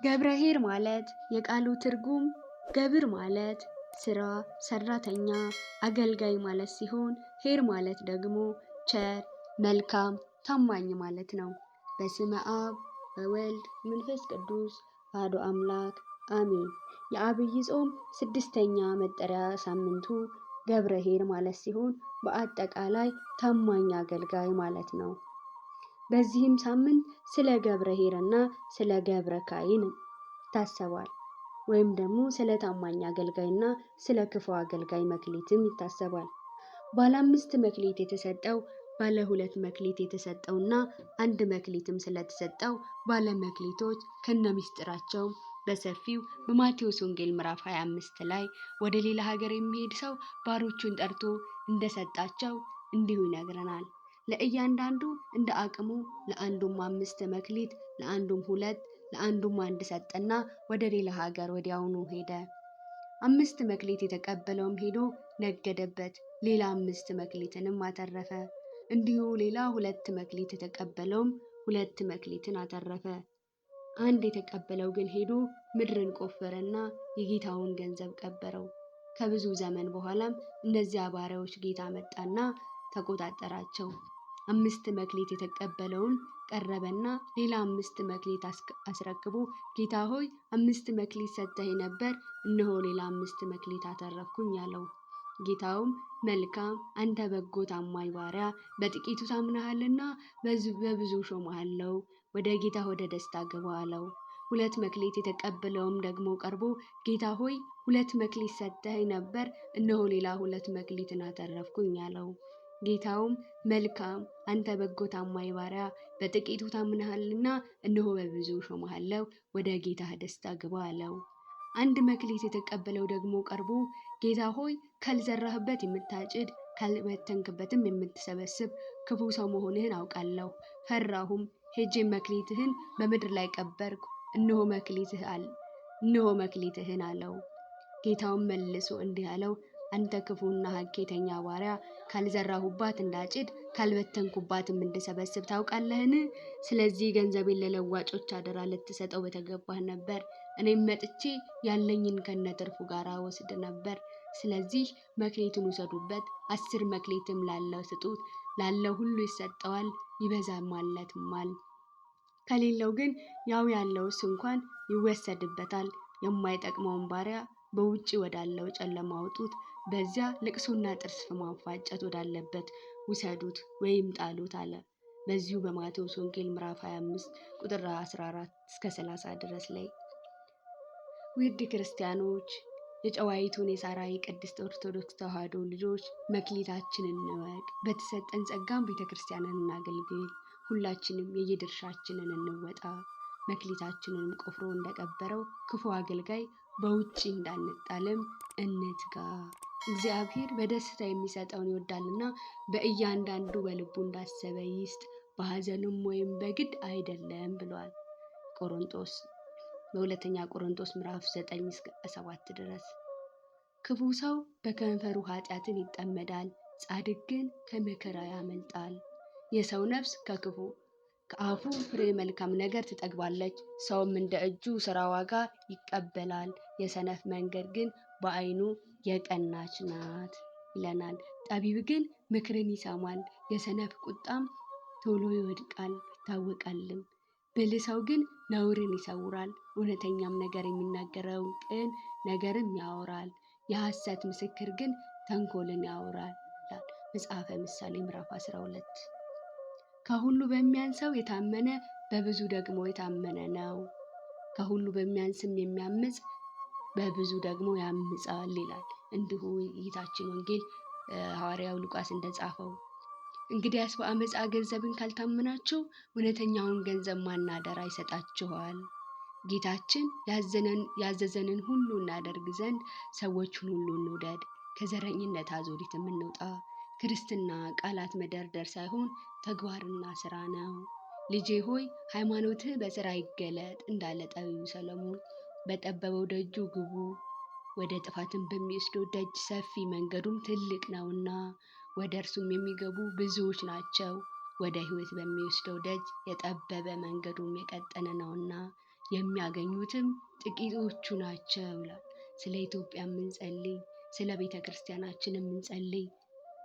ገብረኄር ማለት የቃሉ ትርጉም ገብር ማለት ስራ፣ ሰራተኛ፣ አገልጋይ ማለት ሲሆን ኄር ማለት ደግሞ ቸር፣ መልካም፣ ታማኝ ማለት ነው። በስመ አብ ወወልድ መንፈስ ቅዱስ አሐዱ አምላክ አሜን። የዐቢይ ጾም 6ኛ መጠሪያ ሳምንቱ ገብረኄር ማለት ሲሆን በአጠቃላይ ታማኝ አገልጋይ ማለት ነው። በዚህም ሳምንት ስለ ገብረኄርና ስለ ገብረ ካይን ይታሰባል። ወይም ደግሞ ስለ ታማኝ አገልጋይና ስለ ክፉ አገልጋይ መክሊትም ይታሰባል። ባለ 5 መክሊት የተሰጠው ባለ 2 መክሊት የተሰጠውና 1 መክሊትም ስለተሰጠው ባለ መክሊቶች ከነሚስጥራቸው በሰፊው በማቴዎስ ወንጌል ምዕራፍ 25 ላይ ወደ ሌላ ሀገር የሚሄድ ሰው ባሮቹን ጠርቶ እንደሰጣቸው እንዲሁ ይነግረናል። ለእያንዳንዱ እንደ አቅሙ ለአንዱም 5 መክሊት፣ ለአንዱም 2፣ ለአንዱም 1 ሰጠና ወደ ሌላ ሀገር ወዲያውኑ ሄደ። 5 መክሊት የተቀበለውም ሄዶ ነገደበት፣ ሌላ 5 መክሊትንም አተረፈ። እንዲሁ ሌላ 2 መክሊት የተቀበለውም 2 መክሊትን አተረፈ። 1 የተቀበለው ግን ሄዶ ምድርን ቆፈረና የጌታውን ገንዘብ ቀበረው። ከብዙ ዘመን በኋላም እነዚያ ባሪያዎች ጌታ መጣና ተቆጣጠራቸው። 5 መክሊት የተቀበለውን ቀረበና ሌላ 5 መክሊት አስረክቦ ጌታ ሆይ 5 መክሊት ሰጥተኸኝ ነበር፣ እነሆ ሌላ 5 መክሊት አተረፍኩኝ አለው። ጌታውም መልካም አንተ በጎ ታማኝ ባሪያ፣ በጥቂቱ ታምነሃልና በብዙ ሾምሃለሁ፣ ወደ ጌታ ወደ ደስታ ግባ አለው። 2 መክሊት የተቀበለውም ደግሞ ቀርቦ ጌታ ሆይ 2 መክሊት ሰጥተኸኝ ነበር፣ እነሆ ሌላ 2 መክሊትን አተረፍኩኝ አለው። ጌታውም መልካም አንተ በጎ ታማኝ ባሪያ፣ በጥቂቱ ታምነሃልና እነሆ በብዙ ሾምሃለሁ፣ ወደ ጌታህ ደስታ ግባ አለው። 1 መክሊት የተቀበለው ደግሞ ቀርቦ ጌታ ሆይ ካልዘራህበት የምታጭድ ካልበተንክበትም የምትሰበስብ ክፉ ሰው መሆንህን አውቃለሁ። ፈራሁም፣ ሄጄ መክሊትህን በምድር ላይ ቀበርኩ፣ እነሆ መክሊትህን አለው። ጌታውም መልሶ እንዲህ አለው፣ አንተ ክፉና ሐኬተኛ ባሪያ፣ ካልዘራሁባት እንዳጭድ ካልበተንኩባትም እንድሰበስብ ታውቃለህን? ስለዚህ ገንዘቤን ለለዋጮች አደራ ልትሰጠው በተገባህ ነበር። እኔም መጥቼ ያለኝን ከነትርፉ ጋር ወስድ ነበር። ስለዚህ መክሊቱን ውሰዱበት፣ 10 መክሊትም ላለው ስጡት፣ ላለው ሁሉ ይሰጠዋል ይበዛማለትማል። ከሌለው ግን ያው ያለውስ እንኳን ይወሰድበታል። የማይጠቅመውን ባሪያ በውጭ ወዳለው ጨለማ አውጡት፣ በዚያ ልቅሶና ጥርስ ማፋጨት ወዳለበት ውሰዱት ወይም ጣሉት አለ። በዚሁ በማቴዎስ ወንጌል ምዕራፍ 25 ቁጥር 14 እስከ 30 ድረስ ላይ። ውድ ክርስቲያኖች፣ የጨዋይቱን የሳራ የቅድስት ኦርቶዶክስ ተዋሕዶ ልጆች መክሊታችንን እንወቅ፣ በተሰጠን ጸጋም ቤተክርስቲያንን እናገልግል። ሁላችንም የየድርሻችንን እንወጣ። መክሊታችንንም ቆፍሮ እንደቀበረው ክፉ አገልጋይ በውጪ እንዳንጣልም እንትጋ። እግዚአብሔር በደስታ የሚሰጠውን ይወዳልና በእያንዳንዱ በልቡ እንዳሰበ ይስጥ፣ በሐዘንም ወይም በግድ አይደለም ብሏል በሁለተኛ ቆሮንቶስ ምዕራፍ 9-7 ድረስ። ክፉ ሰው በከንፈሩ ኃጢአትን ይጠመዳል፣ ጻድቅ ግን ከመከራ ያመልጣል። የሰው ነፍስ ከአፉ ፍሬ መልካም ነገር ትጠግባለች፣ ሰውም እንደ እጁ ሥራ ዋጋ ይቀበላል። የሰነፍ መንገድ ግን በዓይኑ የቀናች ናት ይለናል። ጠቢብ ግን ምክርን ይሰማል፣ የሰነፍ ቁጣም ቶሎ ይወድቃል ይታወቃልም። ብልህ ሰው ግን ነውርን ይሰውራል፣ እውነተኛም ነገር የሚናገረውን ቅን ነገርም ያወራል። የሐሰት ምስክር ግን ተንኮልን ያወራል ይላል መጽሐፈ ምሳሌ ምዕራፍ 12። ከሁሉ በሚያንሰው የታመነ በብዙ ደግሞ የታመነ ነው። ከሁሉ በሚያንስም የሚያምጽ በብዙ ደግሞ ያምጻል ይላል። እንዲሁ የጌታችን ወንጌል ሐዋርያው ሉቃስ እንደጻፈው። እንግዲያስ በአመፃ ገንዘብን ካልታመናችሁ እውነተኛውን ገንዘብ ማን አደራ ይሰጣችኋል? ጌታችን ያዘዘንን ሁሉ እናደርግ ዘንድ ሰዎችን ሁሉ እንውደድ፣ ከዘረኝነት አዙሪትም እንውጣ። ክርስትና ቃላት መደርደር ሳይሆን ተግባርና ስራ ነው። ልጄ ሆይ ሃይማኖትህ በስራ ይገለጥ እንዳለ ጠቢቡ ሰለሞን። በጠበበው ደጁ ግቡ፣ ወደ ጥፋትን በሚወስደው ደጅ ሰፊ መንገዱም ትልቅ ነውና ወደ እርሱም የሚገቡ ብዙዎች ናቸው። ወደ ሕይወት በሚወስደው ደጅ የጠበበ መንገዱም የቀጠነ ነውና የሚያገኙትም ጥቂቶቹ ናቸው ይላል። ስለ ኢትዮጵያ የምንጸልይ፣ ስለ ቤተ ክርስቲያናችን የምንጸልይ፣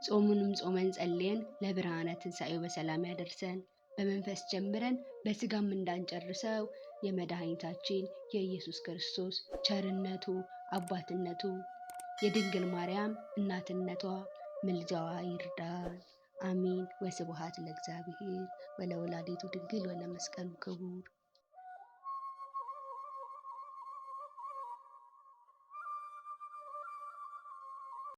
ጾሙንም ጾመን ጸልየን ለብርሃነ ትንሣኤው በሰላም ያደርሰን። በመንፈስ ጀምረን በስጋም እንዳንጨርሰው የመድኃኒታችን የኢየሱስ ክርስቶስ ቸርነቱ፣ አባትነቱ፣ የድንግል ማርያም እናትነቷ፣ ምልጃዋ ይርዳን። አሜን። ወስብሐት ለእግዚአብሔር ወለወላዲቱ ድንግል ወለመስቀሉ ክቡር